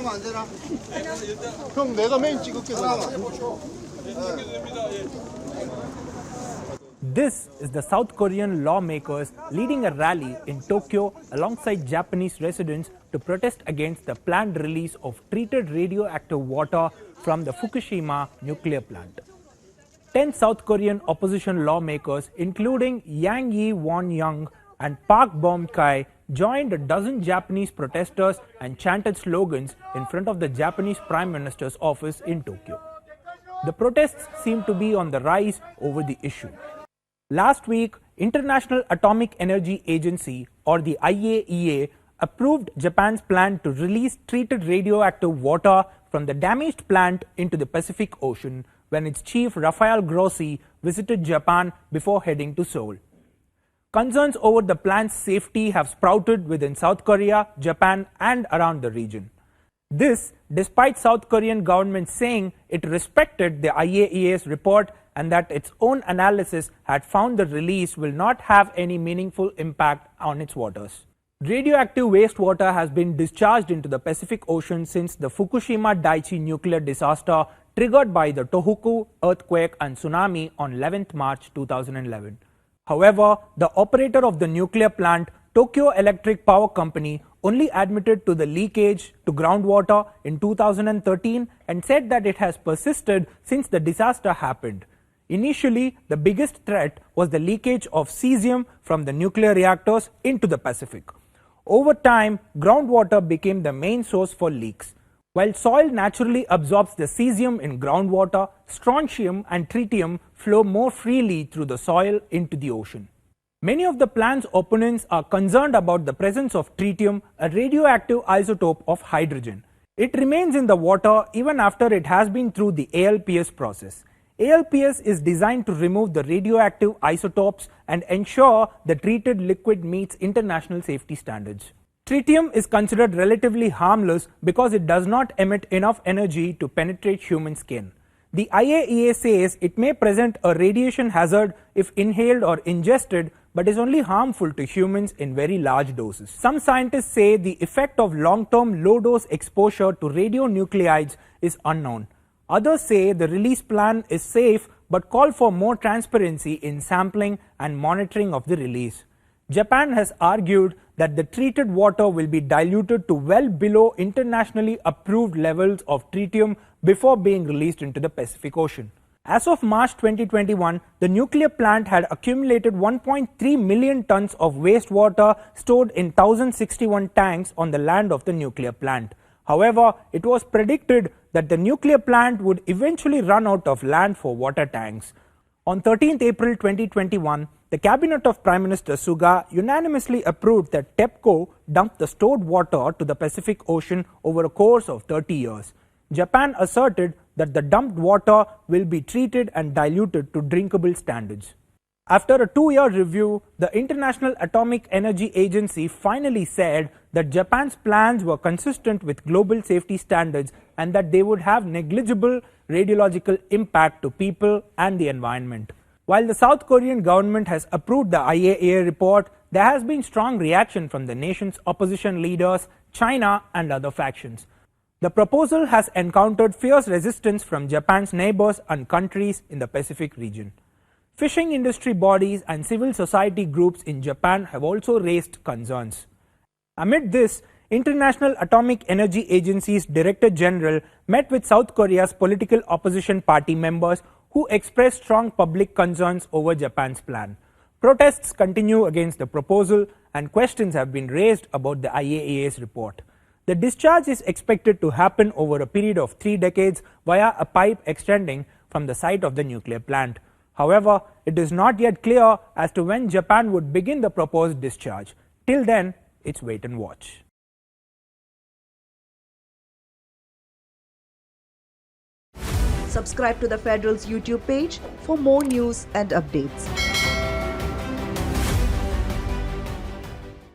하면 안 되나? 형 내가 메인 찍을게. This is the South Korean lawmakers leading a rally in Tokyo alongside Japanese residents to protest against the planned release of treated radioactive water from the Fukushima nuclear plant. 10 South Korean opposition lawmakers, including Yang Yi-won-young and Park Bom-kai, joined a dozen Japanese protesters and chanted slogans in front of the Japanese Prime Minister's office in Tokyo. The protests seem to be on the rise over the issue. Last week, International Atomic Energy Agency, or the IAEA, approved Japan's plan to release treated radioactive water from the damaged plant into the Pacific Ocean when its chief Rafael Grossi visited Japan before heading to Seoul. Concerns over the plant's safety have sprouted within South Korea, Japan, and around the region. This, despite South Korean government saying it respected the IAEA's report and that its own analysis had found the release will not have any meaningful impact on its waters. Radioactive wastewater has been discharged into the Pacific Ocean since the Fukushima Daiichi nuclear disaster triggered by the Tohoku earthquake and tsunami on 11th March 2011. However, the operator of the nuclear plant, Tokyo Electric Power Company, only admitted to the leakage to groundwater in 2013 and said that it has persisted since the disaster happened. Initially, the biggest threat was the leakage of cesium from the nuclear reactors into the Pacific. Over time, groundwater became the main source for leaks. While soil naturally absorbs the cesium in groundwater, strontium and tritium flow more freely through the soil into the ocean. Many of the plan's opponents are concerned about the presence of tritium, a radioactive isotope of hydrogen. It remains in the water even after it has been through the ALPS process. ALPS is designed to remove the radioactive isotopes and ensure the treated liquid meets international safety standards. Tritium is considered relatively harmless because it does not emit enough energy to penetrate human skin. The IAEA says it may present a radiation hazard if inhaled or ingested, but is only harmful to humans in very large doses. Some scientists say the effect of long-term low-dose exposure to radionuclides is unknown. Others say the release plan is safe but call for more transparency in sampling and monitoring of the release. Japan has argued that the treated water will be diluted to well below internationally approved levels of tritium before being released into the Pacific Ocean. As of March 2021, the nuclear plant had accumulated 1.3 million tons of wastewater stored in 1,061 tanks on the land of the nuclear plant. However, it was predicted that the nuclear plant would eventually run out of land for water tanks. On 13th April 2021, the cabinet of Prime Minister Suga unanimously approved that TEPCO dump the stored water to the Pacific Ocean over a course of 30 years. Japan asserted that the dumped water will be treated and diluted to drinkable standards. After a 2-year review, the International Atomic Energy Agency finally said that Japan's plans were consistent with global safety standards and that they would have negligible radiological impact to people and the environment. While the South Korean government has approved the IAEA report, there has been strong reaction from the nation's opposition leaders, China, and other factions. The proposal has encountered fierce resistance from Japan's neighbors and countries in the Pacific region. Fishing industry bodies and civil society groups in Japan have also raised concerns. Amid this, International Atomic Energy Agency's Director General met with South Korea's political opposition party members who expressed strong public concerns over Japan's plan. Protests continue against the proposal and questions have been raised about the IAEA's report. The discharge is expected to happen over a period of 3 decades via a pipe extending from the site of the nuclear plant. However, it is not yet clear as to when Japan would begin the proposed discharge. Till then, it's wait and watch. Subscribe to the Federal's YouTube page for more news and updates.